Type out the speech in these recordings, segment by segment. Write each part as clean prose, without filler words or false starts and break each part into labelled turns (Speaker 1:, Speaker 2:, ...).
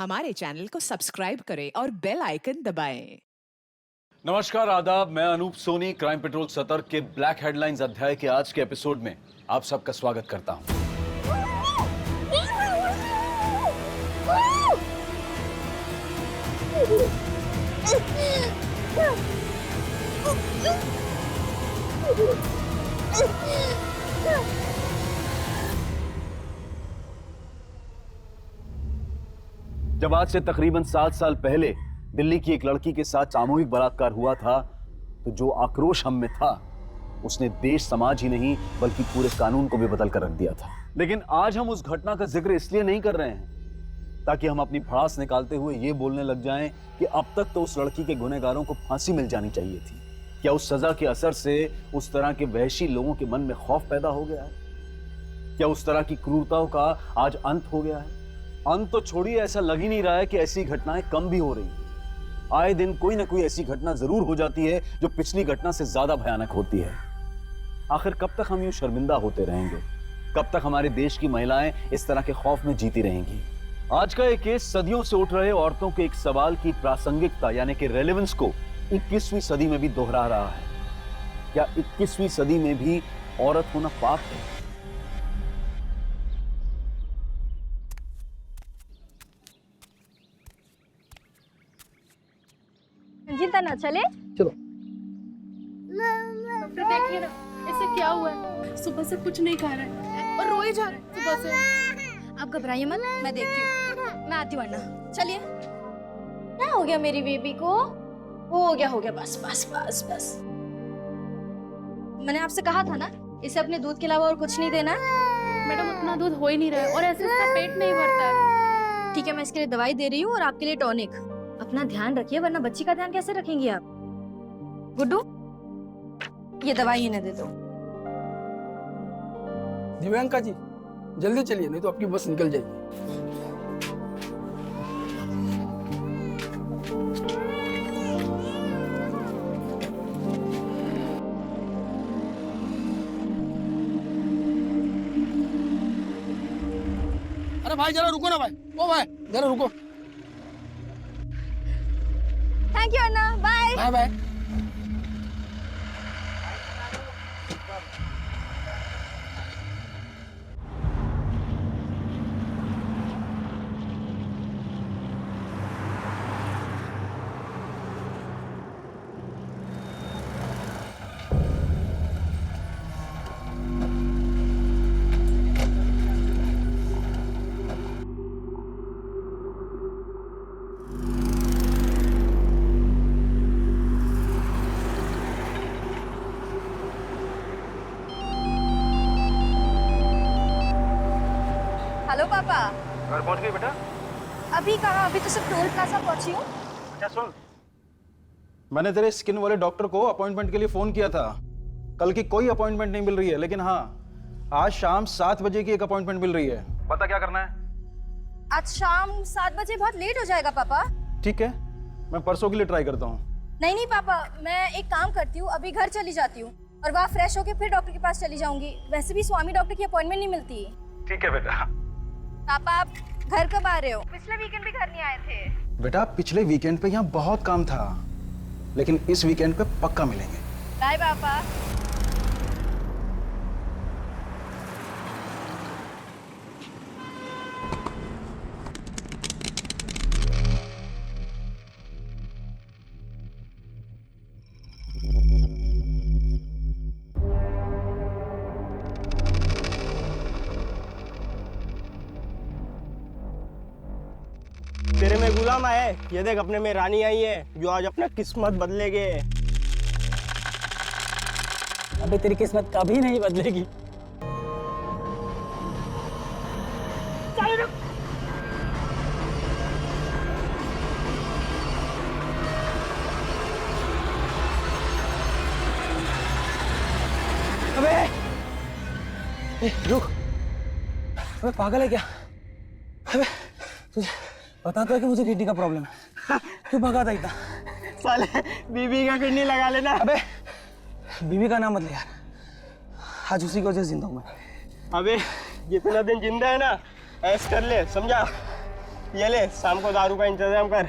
Speaker 1: हमारे चैनल को सब्सक्राइब करें और बेल आइकन दबाएं।
Speaker 2: नमस्कार, आदाब। मैं अनूप सोनी क्राइम पेट्रोल सतर्क के ब्लैक हेडलाइंस अध्याय के आज के एपिसोड में आप सबका स्वागत करता हूं। जब आज से तकरीबन 7 साल पहले दिल्ली की एक लड़की के साथ सामूहिक बलात्कार हुआ था, तो जो आक्रोश हम में था उसने देश समाज ही नहीं बल्कि पूरे कानून को भी बदल कर रख दिया था। लेकिन आज हम उस घटना का जिक्र इसलिए नहीं कर रहे हैं ताकि हम अपनी भड़ास निकालते हुए ये बोलने लग जाएं कि अब तक तो उस लड़की के गुनहगारों को फांसी मिल जानी चाहिए थी। क्या उस सजा के असर से उस तरह के वहशी लोगों के मन में खौफ पैदा हो गया है? क्या उस तरह की क्रूरताओं का आज अंत हो गया है? अंत तो छोड़िए, ऐसा लग ही नहीं रहा है कि ऐसी घटनाएं कम भी हो रही हैं। आए दिन कोई ना कोई ऐसी घटना जरूर हो जाती है जो पिछली घटना से ज्यादा भयानक होती है। आखिर कब तक हम यूं शर्मिंदा होते रहेंगे? कब तक हमारे देश की महिलाएं इस तरह के खौफ में जीती रहेंगी? आज का एक केस सदियों से उठ रहे औरतों के एक सवाल की प्रासंगिकता यानी कि रेलेवेंस को 21वीं सदी में भी दोहरा रहा है। क्या 21वीं सदी में भी औरत होना पाप है?
Speaker 3: चिंता ना चले।
Speaker 4: चलो।
Speaker 5: डॉक्टर देखिए ना, इसे क्या हुआ है? सुबह से कुछ नहीं खा रहा है और रो ही जा रहा है सुबह से।
Speaker 3: आप घबराइए मत, मैं देखती हूँ। मैं आती हूँ वरना। चलिए। क्या हो गया मेरी बेबी को? हो गया बस बस बस बस। मैंने आपसे कहा था ना, इसे अपने दूध के अलावा और कुछ नहीं देना।
Speaker 5: मैडम उतना दूध हो ही नहीं रहा है और ऐसे इसका पेट नहीं भरता है।
Speaker 3: ठीक है, मैं इसके लिए दवाई दे रही हूँ और आपके लिए टॉनिक। अपना ध्यान रखिए वरना बच्ची का ध्यान कैसे रखेंगी आप? गुड्डू, ये दवाई इन्हें दे दो।
Speaker 4: दिव्यांका जी, जल्दी चलिए नहीं तो आपकी बस निकल जाएगी। अरे भाई जरा रुको ना भाई। ओ भाई जरा रुको।
Speaker 3: थैंक यू अन्ना, bye
Speaker 4: bye bye.
Speaker 3: Hello papa.
Speaker 2: घर पहुंच गई बेटा?
Speaker 3: अभी कहाँ? अभी तो सिर्फ टोल प्लाजा पहुंची हूँ।
Speaker 2: अच्छा सुन,
Speaker 6: मैंने तेरे स्किन वाले डॉक्टर को अपॉइंटमेंट के लिए फोन किया था। कल की कोई अपॉइंटमेंट नहीं मिल रही है, लेकिन हाँ, आज शाम 7 बजे की एक अपॉइंटमेंट मिल रही है। बता क्या करना है?
Speaker 3: आज शाम 7 बजे बहुत लेट हो जाएगा पापा।
Speaker 6: ठीक है, मैं परसों के लिए ट्राई करता हूँ।
Speaker 3: नहीं पापा, मैं एक काम करती हूँ, अभी घर चली जाती हूँ और वहाँ फ्रेश होके फिर डॉक्टर के पास चली जाऊंगी। वैसे भी स्वामी डॉक्टर की अपॉइंटमेंट नहीं मिलती।
Speaker 6: ठीक है बेटा।
Speaker 3: पापा आप घर कब आ रहे हो? पिछले वीकेंड भी घर नहीं आए थे।
Speaker 6: बेटा पिछले वीकेंड पे यहाँ बहुत काम था, लेकिन इस वीकेंड पे पक्का मिलेंगे।
Speaker 3: बाय पापा।
Speaker 7: तेरे में गुलाम आए, ये देख अपने में रानी आई है जो आज अपना किस्मत बदलेगे।
Speaker 4: अबे तेरी किस्मत कभी नहीं बदलेगी। अबे रुक। अबे पागल है क्या? अबे तुझे पता तो है कि मुझे किडनी का प्रॉब्लम है, क्यों भगा था इतना?
Speaker 7: साले बीबी का किडनी लगा लेना।
Speaker 4: अबे बीवी का नाम मत ले यार, आज उसी की वजह से जिंदा हूं मैं।
Speaker 7: अबे जितना दिन जिंदा है ना, ऐश कर ले, समझा? ये ले शाम को दारू का इंतजाम कर।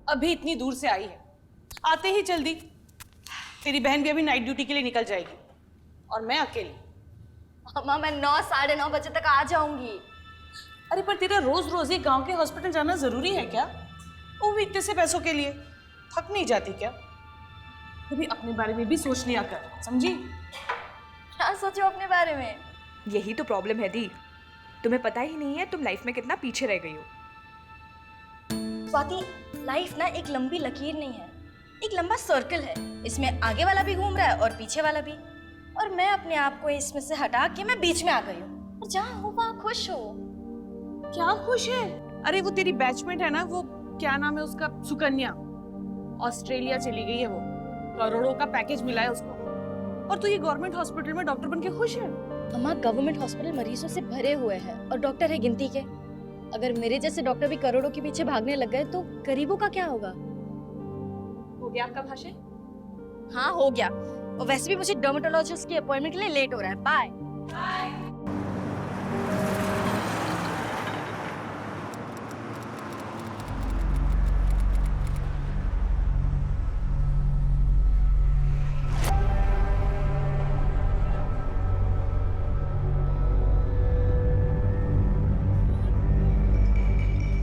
Speaker 8: अभी इतनी दूर से आई है, आते ही जल्दी। तेरी बहन भी अभी नाइट ड्यूटी के लिए निकल जाएगी और मैं अकेली।
Speaker 3: अम्मा मैं 9 साढ़े 9 बजे तक आ जाऊंगी।
Speaker 8: अरे पर तेरा रोज रोज ये गांव के हॉस्पिटल जाना जरूरी है क्या? वो भी इतने से पैसों के लिए थक नहीं जाती क्या? कभी अपने बारे में भी सोच लिया कर, समझी?
Speaker 3: क्या सोचो अपने बारे में?
Speaker 9: यही तो प्रॉब्लम है दी, तुम्हें पता ही नहीं है तुम लाइफ में कितना पीछे रह गई हो।
Speaker 3: स्वाति, लाइफ ना एक लंबी लकीर नहीं है, एक लंबा सर्कल है। इसमें आगे वाला भी घूम रहा है और पीछे वाला भी, और मैं अपने आप को इसमें से हटा के मैं बीच में आ गई हूँ। और जहाँ हो वहाँ खुश हो।
Speaker 8: क्या खुश है? अरे वो तेरी बैचमेट है ना, वो क्या नाम है उसका, सुकन्या, ऑस्ट्रेलिया चली गई है। वो करोड़ों का पैकेज मिला है उसको, और तू ये गवर्नमेंट हॉस्पिटल में डॉक्टर बन के खुश है?
Speaker 3: अम्मा गवर्नमेंट हॉस्पिटल मरीजों से भरे हुए हैं और डॉक्टर है गिनती के। अगर मेरे जैसे डॉक्टर भी करोड़ों के पीछे भागने लग गए तो गरीबों का क्या होगा?
Speaker 9: हो गया आपका भाषण?
Speaker 3: हाँ हो गया, और वैसे भी मुझे डर्मेटोलॉजिस्ट की अपॉइंटमेंट के लिए लेट हो रहा है। बाय।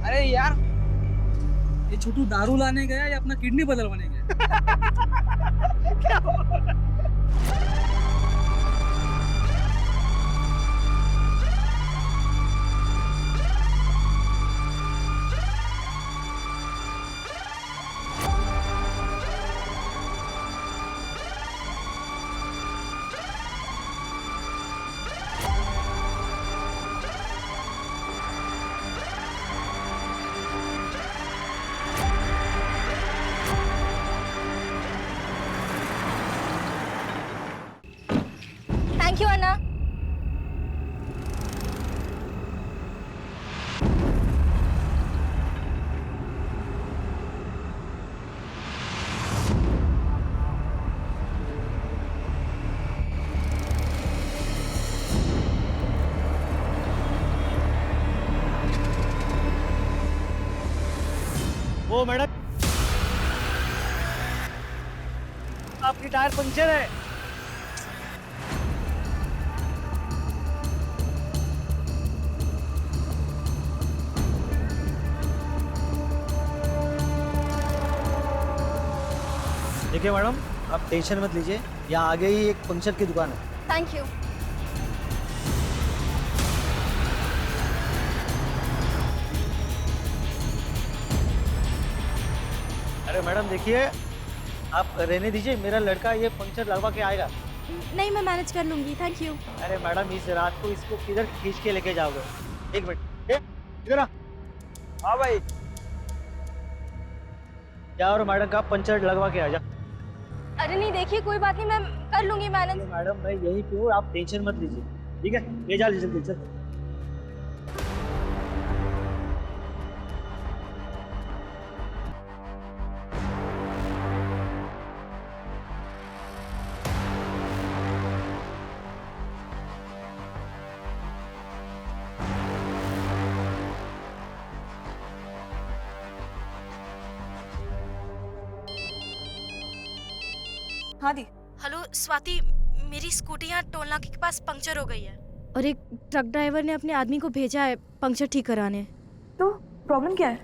Speaker 4: अरे यार, ये छोटू दारू लाने गया या अपना किडनी बदलवाने गया?
Speaker 3: थैंक यू अन्ना।
Speaker 7: ओ मैडम, आपकी टायर पंचर है।
Speaker 10: देखिए मैडम, आप टेंशन मत लीजिए, यहाँ आगे ही एक पंक्चर की दुकान है।
Speaker 3: Thank you.
Speaker 10: अरे मैडम देखिए, आप रहने दीजिए, मेरा लड़का ये पंक्चर लगवा के आएगा।
Speaker 3: नहीं मैं मैनेज कर लूंगी, थैंक यू।
Speaker 10: अरे मैडम, इस रात को इसको किधर खींच के लेके जाओगे? एक मिनट, इधर आ। हाँ भाई, जा और मैडम का पंक्चर लगवा के आ जा।
Speaker 3: अरे नहीं देखिए, कोई बात नहीं, मैं कर लूंगी मैनेज।
Speaker 10: मैडम मैं यहीं पे हूँ, आप टेंशन मत लीजिए, ठीक है? ले जा लीजिए जल्दी।
Speaker 9: हाँ दी।
Speaker 3: हेलो स्वाति, मेरी स्कूटी यहाँ टोल नाके के पास पंक्चर हो गई है और एक ट्रक ड्राइवर ने अपने आदमी को भेजा है पंक्चर ठीक कराने।
Speaker 9: तो प्रॉब्लम क्या है?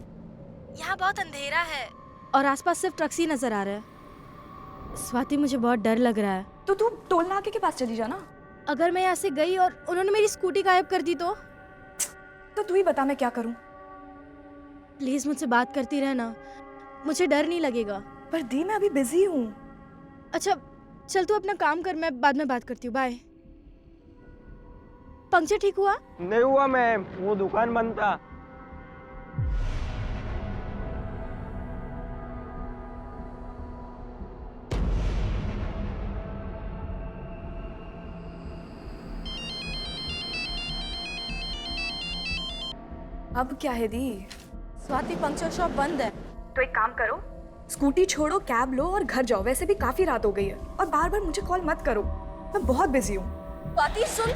Speaker 3: यहाँ बहुत अंधेरा है और आसपास सिर्फ ट्रक्स ही नजर आ रहा है। स्वाति मुझे बहुत डर लग रहा है।
Speaker 9: तो तू टोल नाके के पास चली जाना।
Speaker 3: अगर मैं यहाँ से गई और उन्होंने मेरी स्कूटी गायब कर दी तो
Speaker 9: तू ही बता मैं क्या करूँ?
Speaker 3: प्लीज मुझसे बात करती रहना, मुझे डर नहीं लगेगा।
Speaker 9: पर दी मैं अभी बिजी हूँ।
Speaker 3: अच्छा चल तू अपना काम कर, मैं बाद में बात करती हूँ। बाय। पंक्चर ठीक हुआ?
Speaker 7: नहीं हुआ मैम, वो दुकान बंद था।
Speaker 9: अब क्या है दी?
Speaker 3: स्वाति पंक्चर शॉप बंद है।
Speaker 9: तो एक काम करो, स्कूटी छोड़ो, कैब लो और घर जाओ। वैसे भी काफी रात हो गई है और बार बार मुझे कॉल मत करो, मैं बहुत बिजी हूँ।
Speaker 3: स्वाति सुन।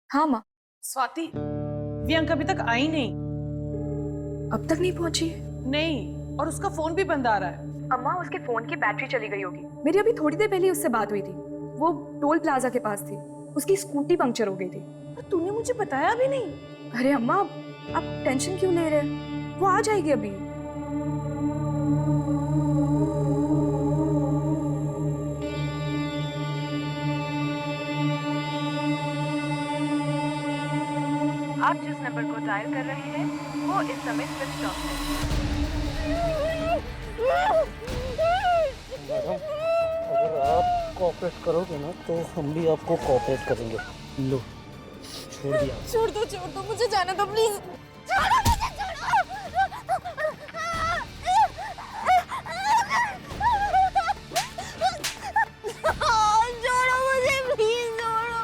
Speaker 9: हाँ माँ।
Speaker 8: स्वाति, प्रियंका अभी तक आई नहीं।
Speaker 9: अब तक नहीं पहुंची?
Speaker 8: नहीं, और उसका फोन भी बंद आ रहा है।
Speaker 9: अम्मा उसके फोन की बैटरी चली गई होगी। मेरी अभी थोड़ी देर पहले उससे बात हुई थी। वो टोल प्लाजा के पास थी। उसकी स्कूटी पंक्चर हो गई थी।
Speaker 8: और तूने मुझे बताया भी नहीं।
Speaker 9: अरे अम्मा, आप टेंशन क्यों ले रहे हैं? वो आ जाएगी अभी। आप जिस नंबर को डायल कर रहे हैं वो इस समय स्विच ऑफ है।
Speaker 10: मैडम, अगर आप कोऑपरेट करोगे ना तो हम भी आपको कोऑपरेट करेंगे। लो, छोड़ दिया।
Speaker 3: छोड़ दो, मुझे जाने दो प्लीज। छोड़ो मुझे, छोड़ो मुझे प्लीज, छोड़ो।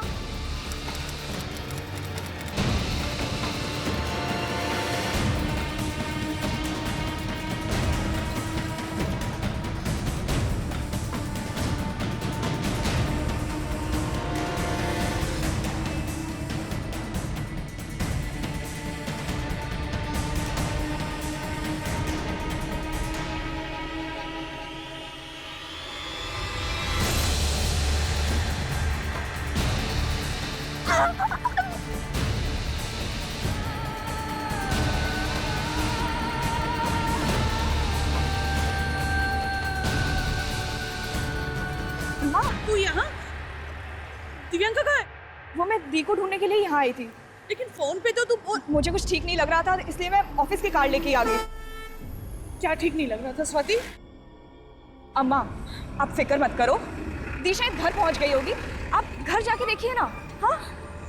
Speaker 8: तू यहाँ? दिव्यांका कहाँ है?
Speaker 9: वो मैं दी को ढूंढने के लिए यहाँ आई थी।
Speaker 8: लेकिन फोन पे तो तू
Speaker 9: मुझे कुछ ठीक नहीं लग रहा था, इसलिए मैं ऑफिस की कार लेके आ गई।
Speaker 8: क्या ठीक नहीं लग रहा था स्वाति?
Speaker 9: अम्मा, आप फिक्र मत करो। दी शायद घर पहुंच गई होगी। आप घर जाके देखिए ना। हाँ,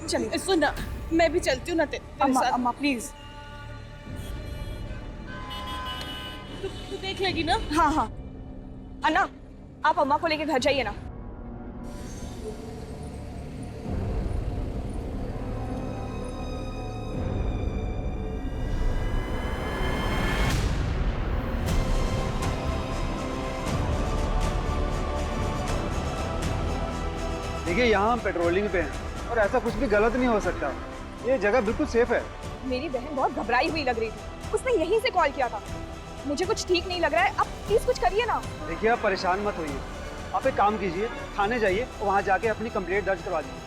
Speaker 9: चलिए।
Speaker 8: सुन ना, मैं भी चलती हूँ ना तेरे
Speaker 9: अम्मा,
Speaker 8: साथ।
Speaker 9: अम्मा प्लीज।
Speaker 8: तू देख लेगी ना?
Speaker 9: हाँ हाँ। अन्ना, आप अम्मा को लेके घर जाइए ना।
Speaker 6: देखिए, यहाँ हम पेट्रोलिंग पे हैं और ऐसा कुछ भी गलत नहीं हो सकता। ये जगह बिल्कुल सेफ है।
Speaker 9: मेरी बहन बहुत घबराई हुई लग रही थी। उसने यहीं से कॉल किया था। मुझे कुछ ठीक नहीं लग रहा है। आप प्लीज कुछ करिए ना।
Speaker 6: देखिए, आप परेशान मत होइए। आप एक काम कीजिए, थाने जाइए और वहाँ जाके अपनी कंप्लेंट दर्ज करवा दीजिए।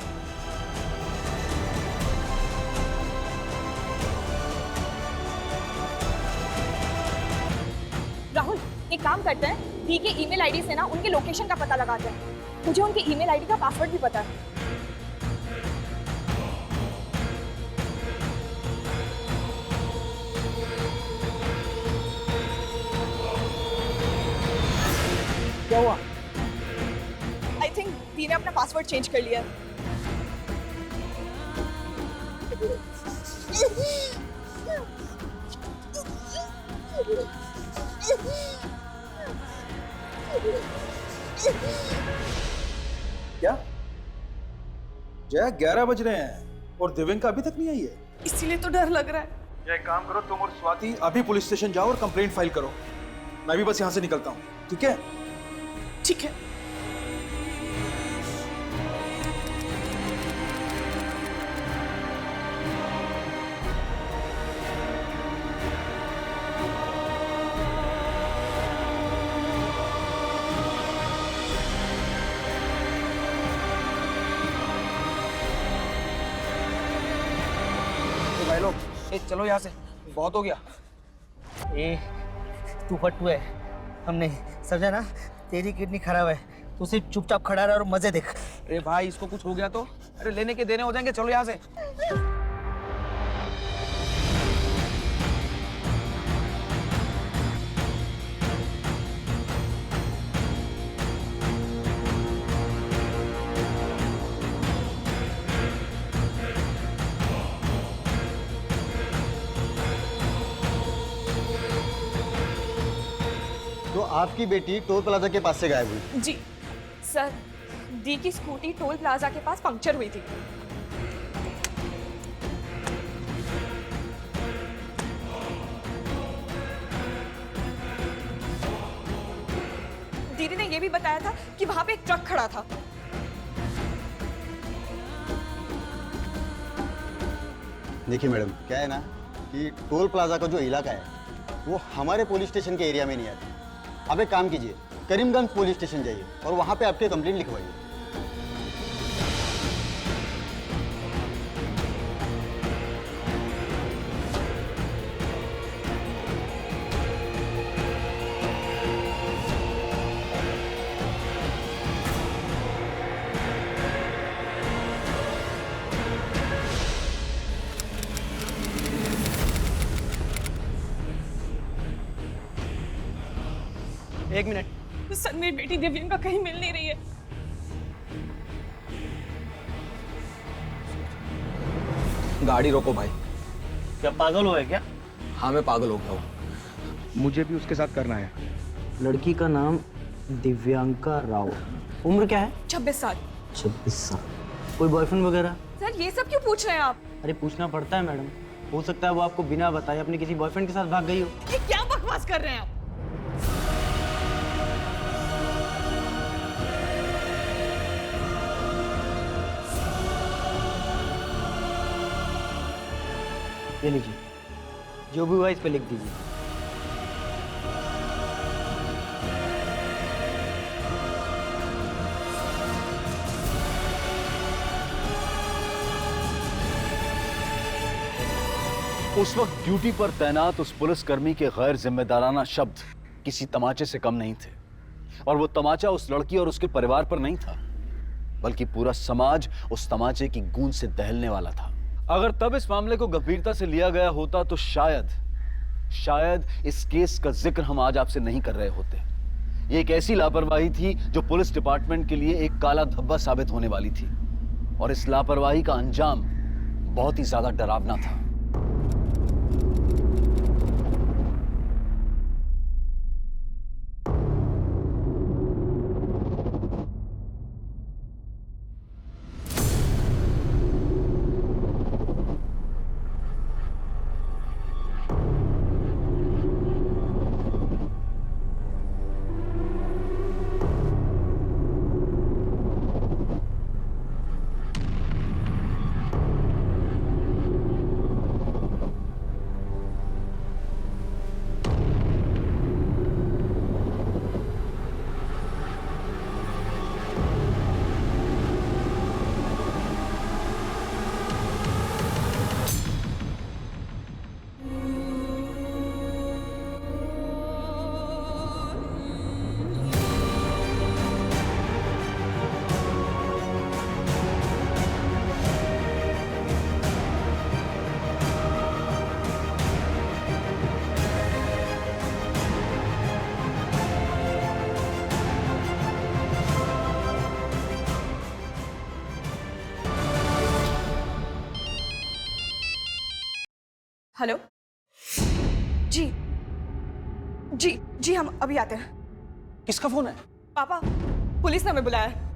Speaker 9: राहुल, एक काम करते हैं, दी के ईमेल आईडी से ना उनके लोकेशन का पता लगाते हैं। मुझे उनके ईमेल आईडी का पासवर्ड भी पता है।
Speaker 10: क्या हुआ?
Speaker 9: आई थिंक दी ने अपना पासवर्ड चेंज कर लिया है।
Speaker 6: क्या? जया, 11 बज रहे हैं और दिव्यांका अभी तक नहीं आई है।
Speaker 8: इसीलिए तो डर लग रहा है।
Speaker 6: या एक काम करो, तुम और स्वाति अभी पुलिस स्टेशन जाओ और कंप्लेंट फाइल करो। मैं भी बस यहाँ से निकलता हूँ, ठीक है?
Speaker 8: ठीक है।
Speaker 4: भाई लोग, चलो यहाँ से, बहुत हो गया।
Speaker 10: ए, तू फट्टू है, हम नहीं। समझा ना? तेरी किडनी खराब है, तू सिर्फ चुपचाप खड़ा रहा और मजे देख।
Speaker 4: अरे भाई, इसको कुछ हो गया तो? अरे लेने के देने हो जाएंगे, चलो यहाँ से।
Speaker 7: आपकी बेटी टोल प्लाजा के पास से गायब हुई।
Speaker 9: जी सर, दी की स्कूटी टोल प्लाजा के पास पंक्चर हुई थी। दीदी ने यह भी बताया था कि वहां पे एक ट्रक खड़ा था।
Speaker 7: देखिए मैडम, क्या है ना कि टोल प्लाजा का जो इलाका है वो हमारे पुलिस स्टेशन के एरिया में नहीं आता। आप एक काम कीजिए, करीमगंज पुलिस स्टेशन जाइए और वहाँ पे आपकी कंप्लेंट लिखवाइए।
Speaker 10: एक मिनट।
Speaker 9: सर, मेरी बेटी दिव्यांका कहीं मिल नहीं रही है।
Speaker 4: गाड़ी रोको भाई।
Speaker 10: क्या पागल हो है क्या?
Speaker 4: हाँ, मैं पागल हो गया हूँ।
Speaker 6: मुझे भी उसके साथ करना है।
Speaker 10: लड़की का नाम दिव्यांका राव, उम्र क्या है?
Speaker 9: 26 साल।
Speaker 10: 26 साल। कोई बॉयफ्रेंड वगैरह?
Speaker 9: सर, ये सब क्यों पूछ रहे हैं आप?
Speaker 10: अरे पूछना पड़ता है मैडम, हो सकता है वो आपको बिना बताए अपने किसी बॉयफ्रेंड के साथ भाग गई हो।
Speaker 8: ये क्या बकवास कर रहे हैं आप?
Speaker 10: ये लीजिए, जो भी हुआ इस पे लिख दीजिए।
Speaker 2: उस वक्त ड्यूटी पर तैनात उस पुलिसकर्मी के गैर जिम्मेदाराना शब्द किसी तमाचे से कम नहीं थे। और वो तमाचा उस लड़की और उसके परिवार पर नहीं था, बल्कि पूरा समाज उस तमाचे की गूंज से दहलने वाला था। अगर तब इस मामले को गंभीरता से लिया गया होता तो शायद इस केस का जिक्र हम आज आपसे नहीं कर रहे होते। ये एक ऐसी लापरवाही थी जो पुलिस डिपार्टमेंट के लिए एक काला धब्बा साबित होने वाली थी, और इस लापरवाही का अंजाम बहुत ही ज्यादा डरावना था।
Speaker 9: हेलो। जी जी जी, हम अभी आते हैं।
Speaker 4: किसका फोन है?
Speaker 9: पापा, पुलिस ने हमें बुलाया है।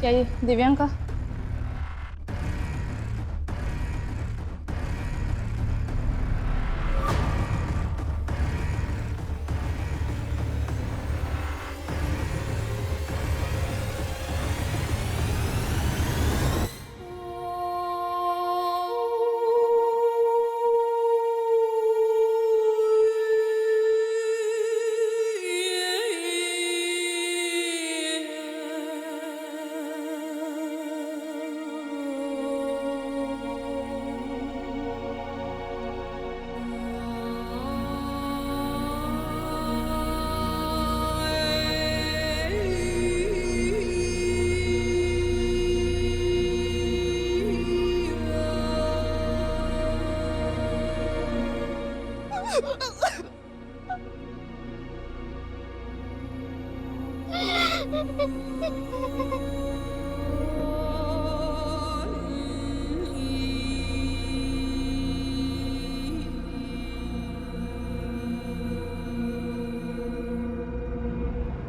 Speaker 5: क्या ये दिव्यांका?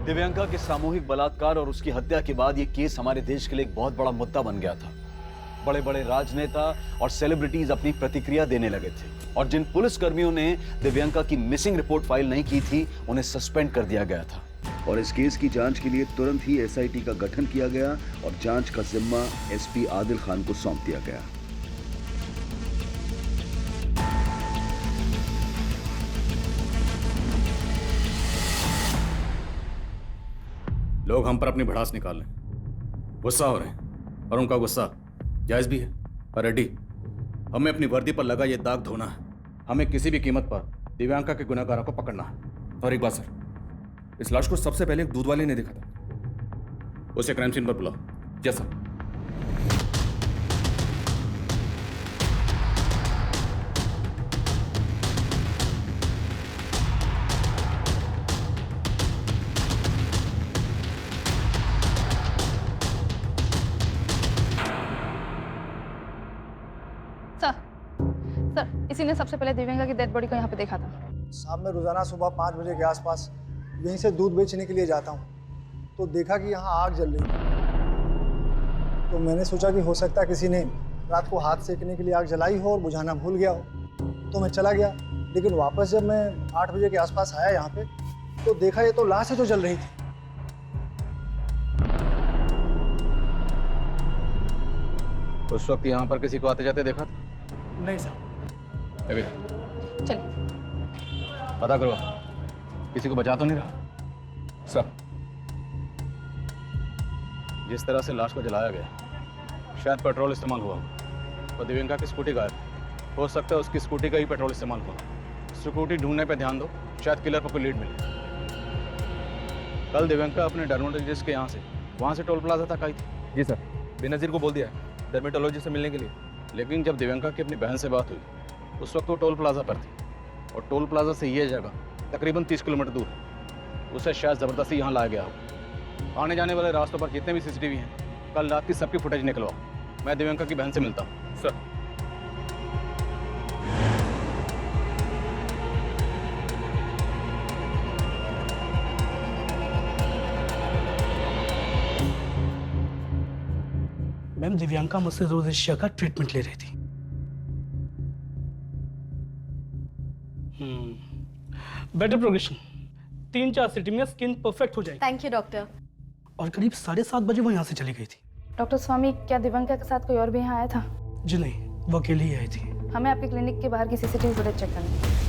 Speaker 2: दिव्यांका के सामूहिक बलात्कार और उसकी हत्या के बाद यह केस हमारे देश के लिए एक बहुत बड़ा मुद्दा बन गया था। बड़े बड़े राजनेता और सेलिब्रिटीज अपनी प्रतिक्रिया देने लगे थे और जिन पुलिस कर्मियों ने दिव्यांका की मिसिंग रिपोर्ट फाइल नहीं की थी उन्हें सस्पेंड कर दिया गया था। और इस केस की जांच के लिए तुरंत ही एसआईटी का गठन किया गया और जांच का जिम्मा एसपी आदिल खान को सौंप दिया गया।
Speaker 11: लोग हम पर अपनी भड़ास निकाल लें, गुस्सा हो रहे हैं और उनका गुस्सा जायज भी है। पर रेड्डी, हमें अपनी वर्दी पर लगा ये दाग धोना है। हमें किसी भी कीमत पर दिव्यांका के गुनहगारों को पकड़ना है।
Speaker 12: और एक बात सर, इस लाश को सबसे पहले एक दूध वाले ने देखा था।
Speaker 11: उसे क्राइम सीन पर बुलाओ।
Speaker 12: Yes sir.
Speaker 5: सर, इसी ने सबसे पहले दिव्यांका की डेड बॉडी को यहाँ पे देखा था।
Speaker 13: साहब, मैं रोजाना सुबह 5 बजे के आसपास यहीं से दूध बेचने के लिए जाता हूँ, तो देखा कि यहाँ आग जल रही थी। तो मैंने सोचा कि हो सकता है किसी ने रात को हाथ सेकने के लिए आग जलाई हो और बुझाना भूल गया हो, तो मैं चला गया। लेकिन वापस जब मैं 8 बजे के आसपास आया यहाँ पे, तो देखा ये तो लाश है जो जल रही थी।
Speaker 6: उस वक्त यहाँ पर किसी को आते जाते देखा था?
Speaker 13: नहीं साहब।
Speaker 5: चलिए
Speaker 6: पता करो, किसी को बचा तो नहीं रहा?
Speaker 12: सर,
Speaker 6: जिस तरह से लाश को जलाया गया, शायद पेट्रोल इस्तेमाल हुआ और दिव्यांका की स्कूटी गायब। हो सकता है उसकी स्कूटी का ही पेट्रोल इस्तेमाल हुआ। स्कूटी ढूंढने पे ध्यान दो, शायद किलर पर कोई लीड मिले। कल दिव्यांका अपने डर्मेटोलॉजिस्ट के यहाँ से वहाँ से टोल प्लाजा तक आई थी।
Speaker 12: जी सर, बेनजीर को बोल दिया है डर्मेटोलॉजिस्ट से मिलने के लिए।
Speaker 6: लेकिन जब दिव्यांका की अपनी बहन से बात हुई, उस वक्त वो टोल प्लाजा पर थी और टोल प्लाजा से ये जगह तकरीबन 30 किलोमीटर दूर है। उसे शायद ज़बरदस्ती यहाँ लाया गया हो। आने जाने वाले रास्तों पर जितने भी सीसीटीवी हैं, कल रात की सबकी फुटेज निकलवाओ। मैं दिव्यांका की बहन से मिलता हूँ।
Speaker 12: सर।
Speaker 14: मैम, दिव्यांका मुझसे रोज़ेशिया का ट्रीटमेंट ले रही थी। बेटर प्रोग्रेशन, 3-4 सिटी में स्किन परफेक्ट हो जाएगी।
Speaker 3: Thank you doctor.
Speaker 14: और करीब 7:30 बजे वो यहाँ से चली गई थी।
Speaker 5: डॉक्टर स्वामी, क्या दिव्यांका के साथ कोई और भी यहाँ आया था?
Speaker 14: जी नहीं, वो अकेली ही आई थी।
Speaker 5: हमें आपके क्लिनिक के बाहर की सीसीटीवी फुटेज चेक करनी है।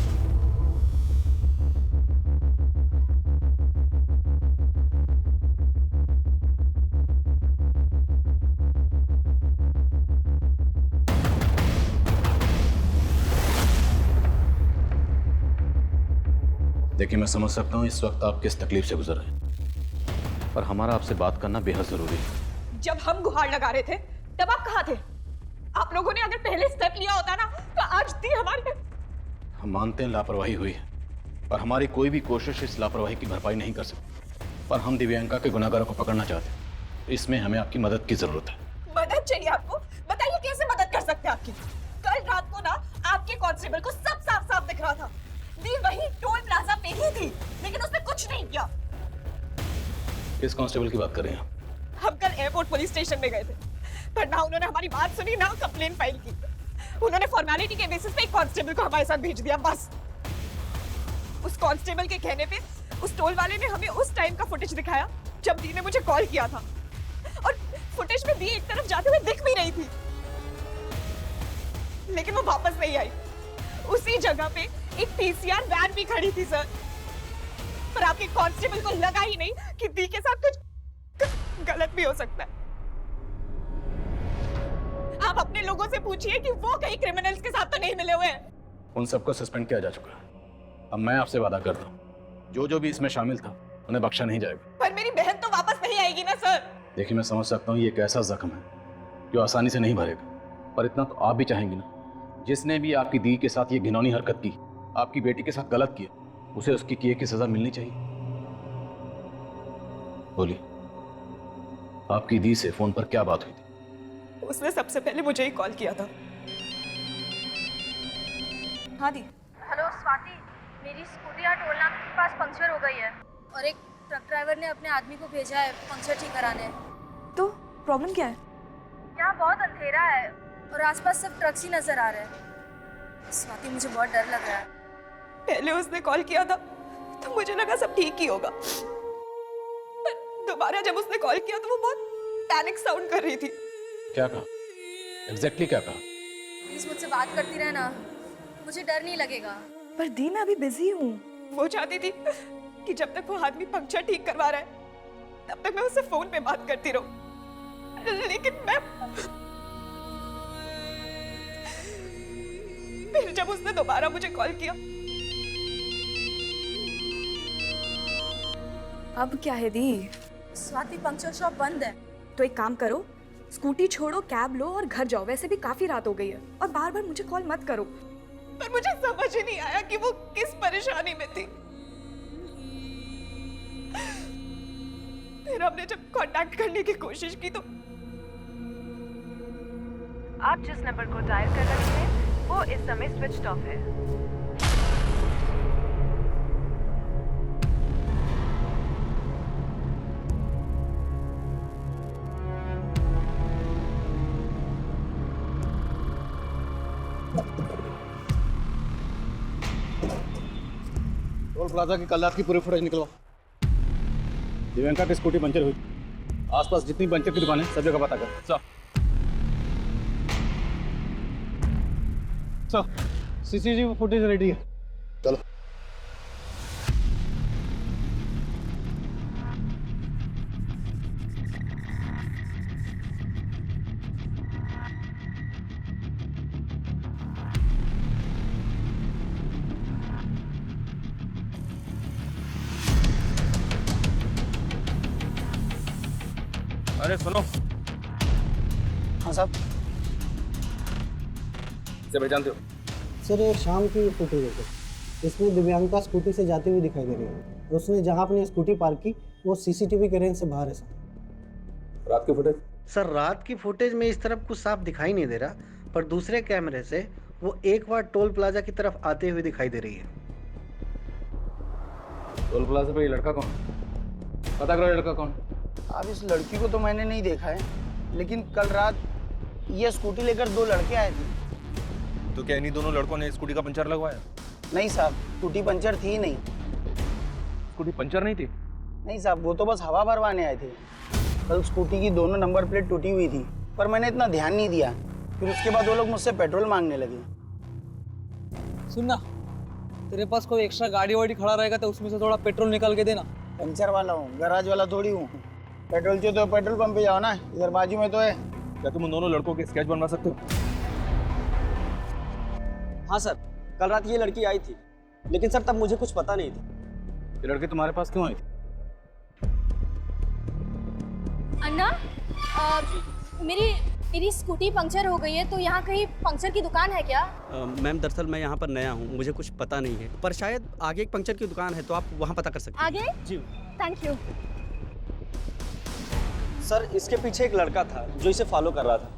Speaker 6: देखिए, मैं समझ सकता हूँ इस वक्त आप किस तकलीफ से गुजर रहे हैं, पर हमारा आपसे बात करना बेहद जरूरी है।
Speaker 9: जब हम गुहार लगा रहे थे तब आप कहाँ थे? आप लोगों ने अगर पहले स्टेप लिया होता ना तो आज दी हमारे।
Speaker 6: हम मानते हैं लापरवाही हुई है, पर हमारी कोई भी कोशिश इस लापरवाही की भरपाई नहीं कर सकती। पर हम दिव्यांका के गुनहगारों को पकड़ना चाहते हैं, इसमें हमें आपकी मदद की जरूरत है।
Speaker 9: मदद चाहिए आपको? बताइए कैसे मदद कर सकते हैं आपकी? कल रात को ना आपके कांस्टेबल को सब साफ साफ दिख रहा था। दी वही टोल प्लाजा पे ही थी, लेकिन उसने कुछ नहीं किया।
Speaker 6: किस कांस्टेबल की बात कर रहे हैं आप?
Speaker 9: हम कल एयरपोर्ट पुलिस स्टेशन में गए थे, पर ना उन्होंने हमारी बात सुनी ना कंप्लेन फाइल की। उन्होंने फॉर्मेलिटी के बेसिस पे एक कांस्टेबल को हमारे साथ भेज दिया बस। उस कांस्टेबल के कहने पे उस टोल वाले ने हमें उस टाइम का फुटेज दिखाया जब दी ने मुझे कॉल किया था, और फुटेज में दी एक तरफ जाते हुए दिख भी रही थी, लेकिन वो वापस नहीं आई। उसी जगह पे एक पीसीआर वैन भी खड़ी थी सर, पर आपके कांस्टेबल को लगा ही नहीं कि दी के साथ कुछ गलत भी हो सकता है। आप अपने लोगों से पूछिए कि वो कहीं क्रिमिनल्स के साथ तो नहीं मिले हुए हैं।
Speaker 6: उन सबको सस्पेंड किया जा चुका है। अब मैं आपसे वादा करता हूँ, जो भी इसमें शामिल था उन्हें बख्शा नहीं जाएगा।
Speaker 9: पर मेरी बहन तो वापस नहीं आएगी ना सर।
Speaker 6: देखिए, मैं समझ सकता हूँ ये एक ऐसा जख्म है जो आसानी से नहीं भरेगा, पर इतना तो आप भी चाहेंगे ना, जिसने भी आपकी दी के साथ ये घिनौनी हरकत की, आपकी बेटी के साथ गलत किया, उसे उसकी किए की सजा मिलनी चाहिए। बोलिए, आपकी दी से फोन पर क्या बात हुई थी?
Speaker 9: उसने सबसे पहले मुझे ही कॉल किया था। हाँ दी।
Speaker 3: हेलो स्वाति, मेरी स्कूटी यहाँ टोल नाका के पास पंक्चर हो गई है और एक ट्रक ड्राइवर ने अपने आदमी को भेजा है पंक्चर ठीक कराने।
Speaker 9: तो प्रॉब्लम क्या है?
Speaker 3: यहाँ बहुत अंधेरा है और आसपास सब ट्रक्स ही नजर आ रहे हैं। स्वाति, मुझे बहुत डर लग रहा है।
Speaker 9: पहले उसने कॉल किया था तो मुझे लगा सब ठीक ही होगा, पर दोबारा जब उसने कॉल किया तो वो बहुत पैनिक साउंड कर रही थी।
Speaker 6: क्या कहा? एग्जैक्टली क्या कहा?
Speaker 3: प्लीज मुझसे बात करती रहना, मुझे डर नहीं लगेगा।
Speaker 9: पर दी, मैं अभी बिजी हूँ। वो चाहती थी कि जब तक वो आदमी पंक्चर ठीक करवा रहा है तब तक मैं उससे फोन पे बात करती रहूं, लेकिन मैं फिर जब उसने दोबारा मुझे कॉल किया,
Speaker 15: अब क्या है दी?
Speaker 3: स्वाति, पंक्चर शॉप बंद है।
Speaker 15: तो एक काम करो, स्कूटी छोड़ो, कैब लो और घर जाओ। वैसे भी काफी रात हो गई है और बार बार मुझे कॉल मत करो।
Speaker 9: पर मुझे समझ ही नहीं आया कि वो किस परेशानी में थी। फिर हमने जब कांटेक्ट करने की कोशिश की तो
Speaker 16: आप जिस नंबर को डायल कर रहे हैं वो इस समय स्विच ऑफ है।
Speaker 6: टोल प्लाजा की कल रात की पूरी फुटेज निकलवाओ। दिव्यांका की स्कूटी पंचर हुई, आसपास जितनी पंचर की दुकान है सब जगह पता कर। सीसीटीवी फुटेज रेडी है, चलो।
Speaker 12: अरे सुनो।
Speaker 10: हाँ साहब।
Speaker 12: इसे पहचानते हो?
Speaker 10: सर, ये शाम की फुटेज है। इसमें दिव्यांका स्कूटी से जाती हुई दिखाई दे रही है। उसने जहाँ अपनी स्कूटी पार्क की वो सीसीटीवी के रेंज से बाहर है सर।
Speaker 12: रात की फुटेज?
Speaker 10: सर, रात की फुटेज में इस तरफ कुछ साफ दिखाई नहीं दे रहा, पर दूसरे कैमरे से वो एक बार टोल प्लाजा की तरफ आते हुए दिखाई दे रही है।
Speaker 6: टोल प्लाजा पे ये लड़का कौन? पता करो लड़का कौन?
Speaker 4: अब इस लड़की को तो मैंने नहीं देखा है, लेकिन कल रात ये स्कूटी लेकर दो लड़के आए थे।
Speaker 12: तो क्या इन्हीं दोनों लड़कों ने स्कूटी का पंचर लगवाया?
Speaker 4: नहीं साहब, स्कूटी पंचर थी नहीं।
Speaker 12: स्कूटी पंचर नहीं थी?
Speaker 4: नहीं साहब, वो तो बस हवा भरवाने आए थे। कल स्कूटी की दोनों नंबर प्लेट टूटी हुई थी, पर मैंने इतना ध्यान नहीं दिया। फिर उसके बाद वो लोग मुझसे पेट्रोल मांगने लगे।
Speaker 17: सुनना, तेरे पास कोई एक्स्ट्रा गाड़ी वाड़ी खड़ा रहेगा तो उसमें से थोड़ा पेट्रोल निकाल के देना।
Speaker 4: पंचर वाला हूँ, गैराज वाला थोड़ी हूँ। पेट्रोल चाहिए तो पेट्रोल पंप पे जाओ ना, इधर बाजू में तो है।
Speaker 12: क्या तुम उन दोनों लड़कों के स्केच बनवा सकते हो?
Speaker 17: हाँ सर, कल रात ये लड़की आई थी, लेकिन सर तब मुझे कुछ पता नहीं था।
Speaker 6: ये लड़की तुम्हारे पास क्यों आई थी?
Speaker 3: अन्ना, मेरी स्कूटी पंक्चर हो गई है, तो यहाँ कहीं पंक्चर की दुकान है क्या?
Speaker 17: मैम, दरअसल मैं यहाँ पर नया हूँ, मुझे कुछ पता नहीं है, पर शायद आगे एक पंक्चर की दुकान है, तो आप वहाँ पता कर सकते हैं।
Speaker 3: आगे?
Speaker 17: जी
Speaker 3: थैंक यू।
Speaker 17: सर, इसके पीछे एक लड़का था जो इसे फॉलो कर रहा था।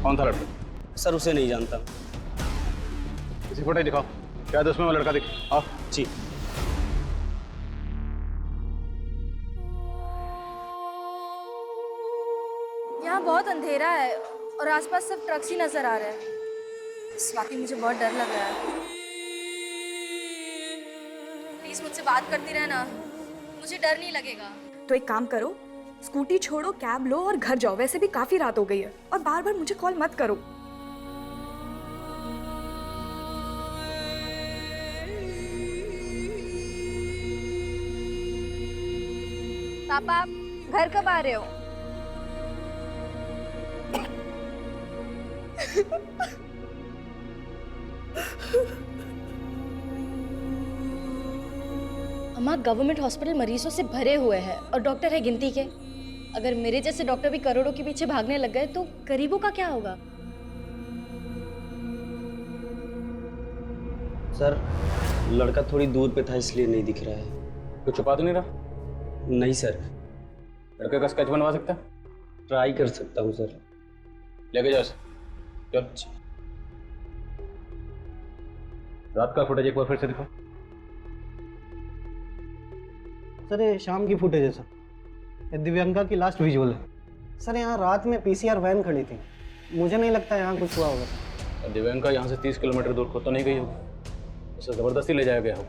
Speaker 6: कौन था लड़का?
Speaker 17: सर, उसे नहीं जानता।
Speaker 6: इसी फुटेज दिखाओ। शायद उसमें वो लड़का दिखे। आओ।
Speaker 4: जी।
Speaker 3: यहाँ बहुत अंधेरा है और आसपास सब ट्रक्स ही नजर आ रहे हैं। स्वाति, मुझे बहुत डर लग रहा है। प्लीज मुझसे बात करती रहना, मुझे डर नहीं लगेगा।
Speaker 15: तो एक काम करो, स्कूटी छोड़ो, कैब लो और घर जाओ। वैसे भी काफी रात हो गई है और बार बार मुझे कॉल मत करो।
Speaker 3: पापा, आप घर कब आ रहे हो? अम्मा, गवर्नमेंट हॉस्पिटल मरीजों से भरे हुए हैं और डॉक्टर है गिनती के। अगर मेरे जैसे डॉक्टर भी करोड़ों के पीछे भागने लग गए तो गरीबों का क्या होगा?
Speaker 4: सर, लड़का थोड़ी दूर पे था इसलिए नहीं दिख रहा है।
Speaker 6: कुछ छुपा तो नहीं रहा?
Speaker 4: नहीं सर।
Speaker 6: लड़के का स्केच बनवा सकता है?
Speaker 4: ट्राई कर सकता हूँ सर।
Speaker 6: लेके जाओ इसे। चल। रात का फुटेज एक बार फिर से दिखाओ।
Speaker 10: सर ये शाम की फुटेज है सर, ये दिव्यांका की लास्ट विजुअल है। सर यहाँ रात में पीसीआर वैन खड़ी थी, मुझे नहीं लगता यहाँ कुछ हुआ होगा सर।
Speaker 6: दिव्यांका यहाँ से 30 किलोमीटर दूर खुद तो नहीं गई होगी, उसे ज़बरदस्ती ले जाया गया हो।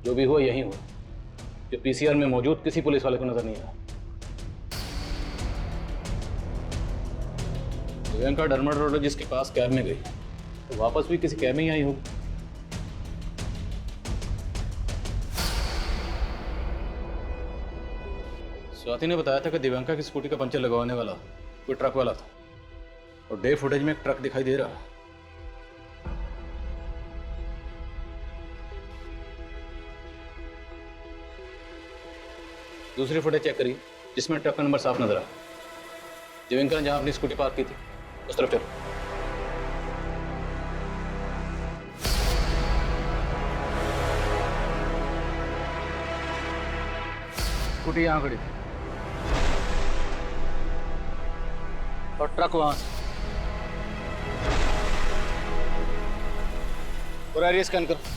Speaker 6: जो भी हुआ यही हुआ, जो पीसीआर में मौजूद किसी पुलिस वाले को नजर नहीं आया। दिव्यांका डर्मेटोलॉजिस्ट के पास कैब में गई तो वापस भी किसी कैब में ही आई होगी। स्वाति ने बताया था कि दिव्यांका की स्कूटी का पंचर लगवाने वाला कोई ट्रक वाला था और डे फुटेज में एक ट्रक दिखाई दे रहा है। दूसरी फुटेज चेक करिए जिसमें ट्रक का नंबर साफ नजर आया। दिव्यांका ने जहां अपनी स्कूटी पार्क की थी उस तरफ चलो। स्कूटी यहां खड़ी थी और ट्रक वहां से। पूरा एरिया स्कैन करो।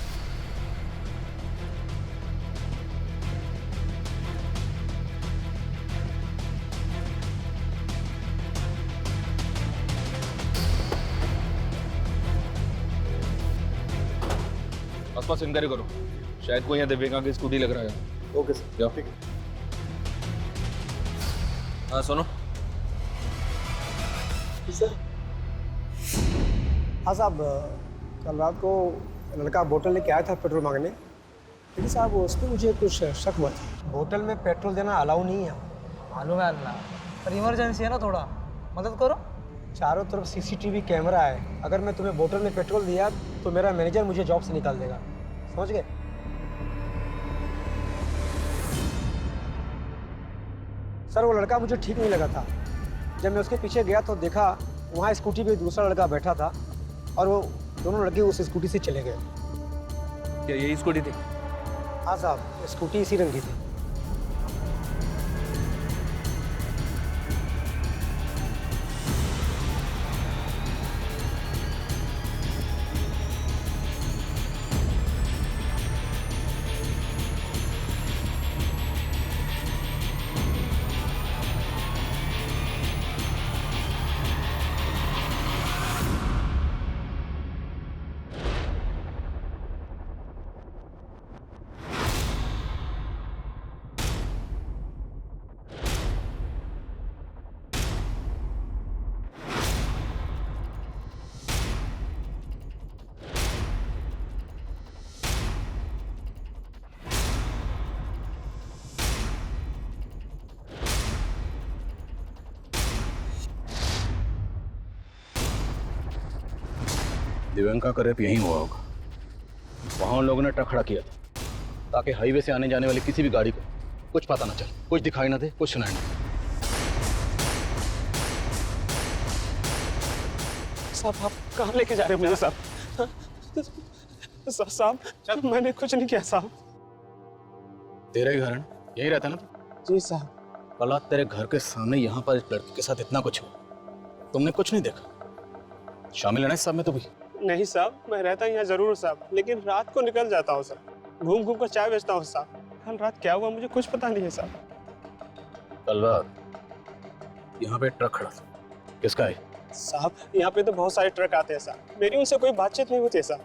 Speaker 6: आसपास इंक्वायरी करो, शायद कोई यहाँ दिव्यांका की स्कूटी लग रहा है। ओके सर, जाओ। ठीक है। हाँ सुनो।
Speaker 13: सर। हाँ साहब, कल रात को लड़का बोतल लेके आया था पेट्रोल मांगने, लेकिन साहब उस पर मुझे कुछ शक हुआ था। बोतल में पेट्रोल देना अलाउ नहीं है।
Speaker 17: मालूम है अल्लाह, पर इमरजेंसी है ना, थोड़ा मदद करो।
Speaker 13: चारों तरफ सीसीटीवी कैमरा है, अगर मैं तुम्हें बोतल में पेट्रोल दिया तो मेरा मैनेजर मुझे जॉब से निकाल देगा, समझ गए? सर वो लड़का मुझे ठीक नहीं लगा था। जब मैं उसके पीछे गया तो देखा वहाँ स्कूटी पे दूसरा लड़का बैठा था और वो दोनों लड़के उस स्कूटी से चले गए।
Speaker 12: क्या यही स्कूटी थी?
Speaker 13: हाँ साहब, स्कूटी इसी रंग की थी।
Speaker 6: दिव्यांका का रेप यहीं हुआ होगा। वहां उन लोगों ने ट्रक खड़ा किया था ताकि हाईवे से आने जाने वाली किसी भी गाड़ी को कुछ पता ना चले, कुछ दिखाई ना दे, कुछ सुनाई ना दे।
Speaker 13: साहब आप कहाँ लेके जा रहे हो मुझे? साहब साहब मैंने कुछ नहीं किया साहब।
Speaker 6: तेरा ही घर है, यहीं रहता ना?
Speaker 13: जी साहब।
Speaker 6: कल रात तेरे घर के सामने यहाँ पर इस लड़के के साथ इतना कुछ हुआ, तुमने कुछ नहीं देखा? शामिल है ना इस सब में? तो भी
Speaker 18: नहीं साहब, मैं रहता यहाँ जरूर हूँ साहब, लेकिन रात को निकल जाता हूँ साहब। घूम घूम कर चाय बेचता हूँ साहब। कल रात क्या हुआ मुझे कुछ पता नहीं है साहब।
Speaker 6: कल रात यहाँ पे ट्रक खड़ा था, किसका है?
Speaker 18: साहब यहाँ पे तो बहुत सारे ट्रक आते हैं साहब, मेरी उनसे कोई बातचीत नहीं होती है साहब।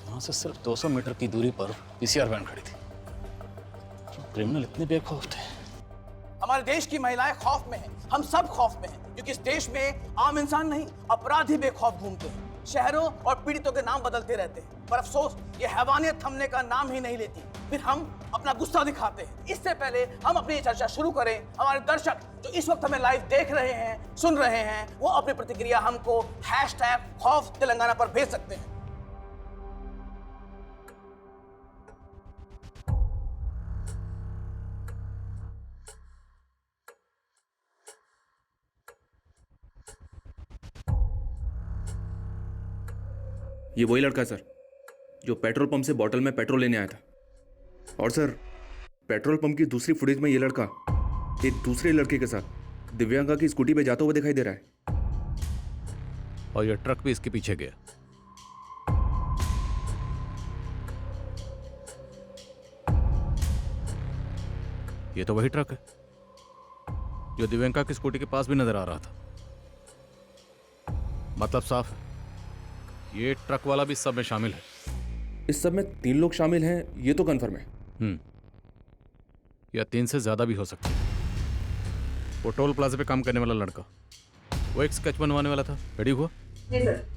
Speaker 6: यहाँ से सिर्फ 200 मीटर की दूरी पर पीसीआर वैन खड़ी थी। क्रिमिनल इतने बेखौफ थे।
Speaker 19: हमारे देश की महिलाएं खौफ में हैं, हम सब खौफ में हैं, क्योंकि इस देश में आम इंसान नहीं अपराधी बेखौफ घूमते हैं, शहरों और पीड़ितों के नाम बदलते रहते हैं, पर अफसोस ये हैवानियत थमने का नाम ही नहीं लेती। फिर हम अपना गुस्सा दिखाते हैं। इससे पहले हम अपनी चर्चा शुरू करें, हमारे दर्शक जो इस वक्त हमें लाइव देख रहे हैं, सुन रहे हैं, वो अपनी प्रतिक्रिया हमको #खौफ तेलंगाना पर भेज सकते हैं।
Speaker 12: ये वही लड़का है सर जो पेट्रोल पंप से बॉटल में पेट्रोल लेने आया था। और सर पेट्रोल पंप की दूसरी फुटेज में ये लड़का एक दूसरे लड़के के साथ दिव्यांका की स्कूटी पे जाता हुआ दिखाई दे रहा है।
Speaker 6: और ये ट्रक भी इसके पीछे गया। ये तो वही ट्रक है जो दिव्यांका की स्कूटी के पास भी नजर आ रहा था। मतलब साफ है, ये ट्रक वाला भी इस सब में शामिल है।
Speaker 12: इस सब में 3 लोग शामिल हैं, ये तो कंफर्म है।
Speaker 6: या 3 से ज्यादा भी हो सकते हैं। वो टोल प्लाजा पे काम करने वाला लड़का, वो एक स्केच बनवाने वाला था, रेडी हुआ?
Speaker 15: जी सर।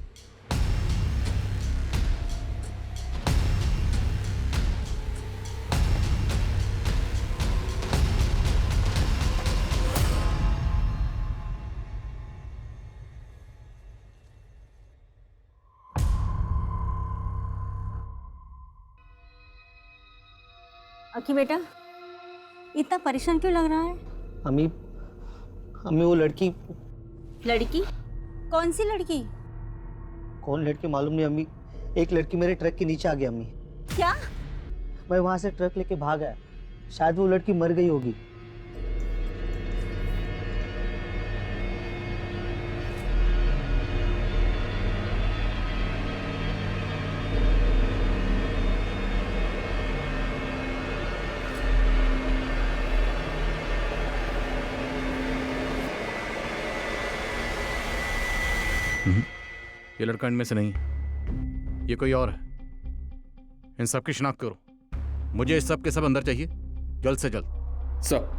Speaker 20: अकी बेटा, इतना परेशान क्यों लग रहा है?
Speaker 10: अम्मी वो लड़की
Speaker 20: कौन सी लड़की?
Speaker 10: कौन लड़की मालूम नहीं अम्मी। एक लड़की मेरे ट्रक के नीचे आ गई अम्मी।
Speaker 20: क्या?
Speaker 10: मैं वहां से ट्रक लेके भाग आया, शायद वो लड़की मर गई होगी।
Speaker 6: ये लड़का इनमें से नहीं है, ये कोई और है। इन सब की शिनाख्त करो। मुझे इस सब के सब अंदर चाहिए, जल्द से जल्द।
Speaker 12: सर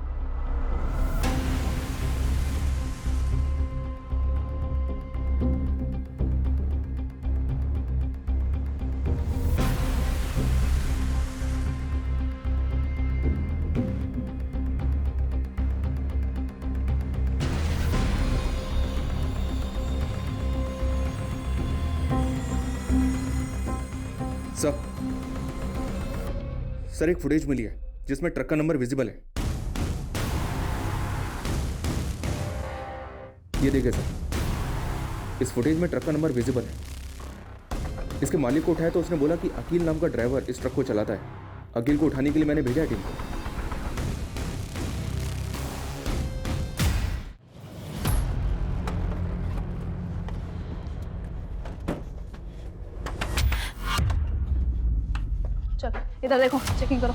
Speaker 12: सर एक फुटेज मिली है जिसमें ट्रक का नंबर विजिबल है। ये देखिए सर, इस फुटेज में ट्रक का नंबर विजिबल है। इसके मालिक को उठाया तो उसने बोला कि अकील नाम का ड्राइवर इस ट्रक को चलाता है। अकील को उठाने के लिए मैंने भेजा है टीम को।
Speaker 5: चल इधर देखो, चेकिंग करो।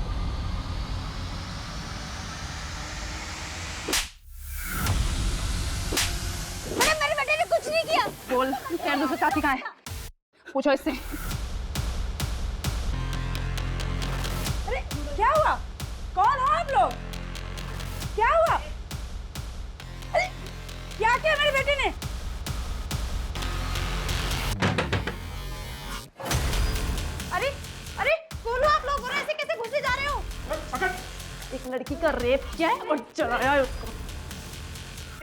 Speaker 20: अरे मेरे बेटे ने कुछ नहीं किया।
Speaker 5: बोल, क्या दूसरा साथी कहाँ है? पूछो इससे।
Speaker 15: अरे क्या हुआ? कौन हो आप लोग? क्या हुआ? अरे क्या किया मेरे बेटे ने?
Speaker 5: अरे अरे बोलो, आप लोग और ऐसे कैसे घुसे जा रहे हो? एक लड़की का रेप किया है और जलाया है उसको।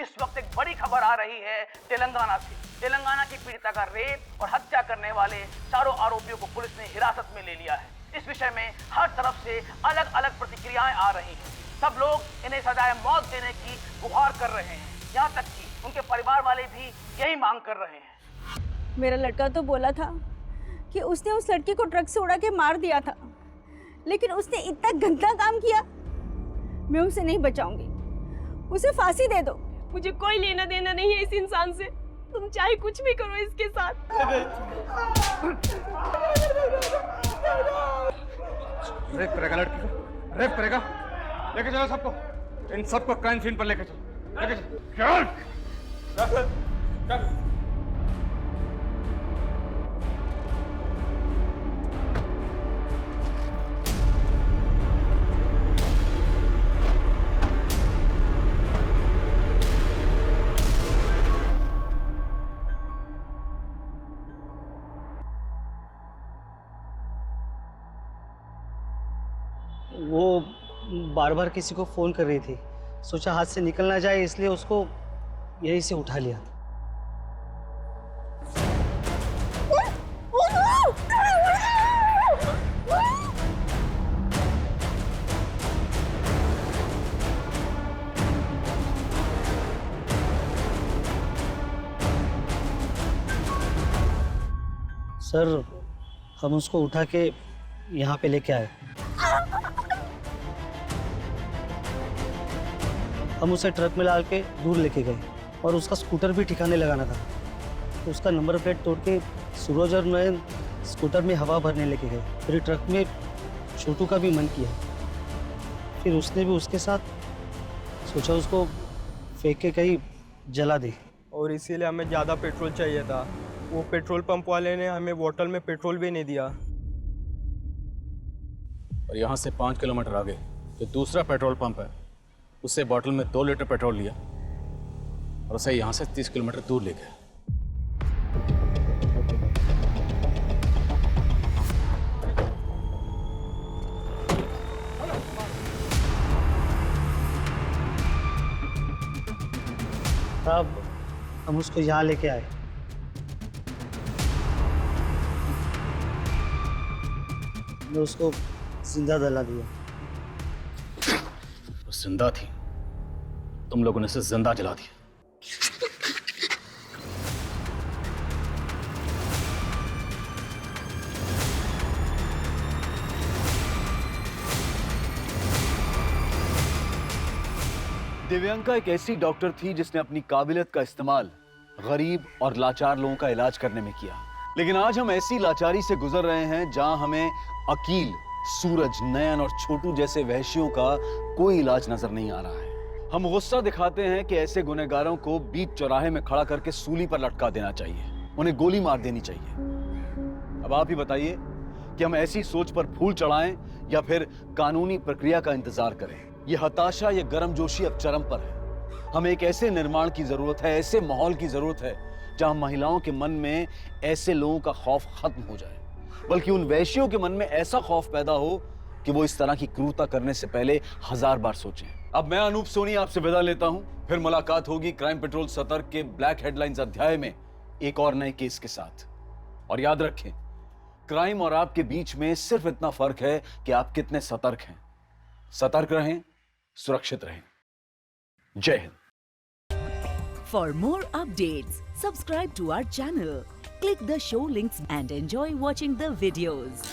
Speaker 19: इस वक्त एक बड़ी खबर आ रही है तेलंगाना से। तेलंगाना की पीड़िता का रेप और हत्या करने वाले चारों आरोपियों को पुलिस ने हिरासत में ले लिया है। इस विषय में हर तरफ से अलग अलग प्रतिक्रियाएं आ रही हैं। सब लोग इन्हें सजाए मौत देने की गुहार कर रहे हैं। यहाँ तक कि उनके परिवार वाले भी यही मांग कर रहे हैं।
Speaker 20: मेरा लड़का तो बोला था कि उसने उस लड़की को ट्रक से उड़ा के मार दिया था, लेकिन उसने इतना गंदा काम किया। मैं उसे नहीं बचाऊंगी, उसे फांसी दे दो।
Speaker 5: मुझे कोई लेना देना नहीं है इस इंसान से। तुम चाहे कुछ भी करो इसके साथ।
Speaker 6: रेप करेगा लड़की को, रेप करेगा। लेके चलो सबको, इन सबको क्राइम सीन पर लेके चलो, लेके चलो। चल।
Speaker 10: वो बार बार किसी को फ़ोन कर रही थी, सोचा हाथ से निकल ना जाए इसलिए उसको यहीं से उठा लिया। सर, हम उसको उठा के यहाँ पे लेके आए। हम उसे ट्रक में डाल के दूर लेके गए और उसका स्कूटर भी ठिकाने लगाना था। तो उसका नंबर प्लेट तोड़ के सूरज और मैं स्कूटर में हवा भरने लेके गए। फिर ट्रक में छोटू का भी मन किया, फिर उसने भी उसके साथ सोचा उसको फेंक के कहीं जला दे।
Speaker 18: और इसीलिए हमें ज़्यादा पेट्रोल चाहिए था। वो पेट्रोल पंप वाले ने हमें बोतल में पेट्रोल भी नहीं दिया।
Speaker 6: और यहाँ से 5 किलोमीटर आगे जो दूसरा पेट्रोल पंप है, उससे बोतल में 2 लीटर पेट्रोल लिया और उसे यहाँ से 30 किलोमीटर दूर ले गया।
Speaker 10: तब हम उसको यहाँ लेके आए। मैं उसको जिंदा जला दिया।
Speaker 6: वो जिंदा थी, तुम लोगों ने उसे जिंदा जला दिया।
Speaker 2: दिव्यांका एक ऐसी डॉक्टर थी जिसने अपनी काबिलियत का इस्तेमाल गरीब और लाचार लोगों का इलाज करने में किया। लेकिन आज हम ऐसी लाचारी से गुजर रहे हैं जहां हमें अकील, सूरज, नयन और छोटू जैसे वहशियों का कोई इलाज नजर नहीं आ रहा है। हम गुस्सा दिखाते हैं कि ऐसे गुनहगारों को बीच चौराहे में खड़ा करके सूली पर लटका देना चाहिए, उन्हें गोली मार देनी चाहिए। अब आप ही बताइए कि हम ऐसी सोच पर फूल चढ़ाएं या फिर कानूनी प्रक्रिया का इंतजार करें। ये हताशा, ये गर्मजोशी अब चरम पर है। हमें एक ऐसे निर्माण की जरूरत है, ऐसे माहौल की जरूरत है जहां महिलाओं के मन में ऐसे लोगों का खौफ खत्म हो जाए, बल्कि उन वैश्यों के मन में ऐसा खौफ पैदा हो कि वो इस तरह की क्रूरता करने से पहले 1000 बार सोचें। अब मैं अनूप सोनी आपसे विदा लेता हूं, फिर मुलाकात होगी क्राइम पेट्रोल सतर्क के ब्लैक हेडलाइंस अध्याय में एक और नए केस के साथ। और याद रखें, क्राइम और आपके बीच में सिर्फ इतना फर्क है कि आप कितने सतर्क हैं। सतर्क रहें, सुरक्षित रहें। जय Hind.
Speaker 1: For more updates, subscribe to our channel, click the show links and enjoy watching the videos.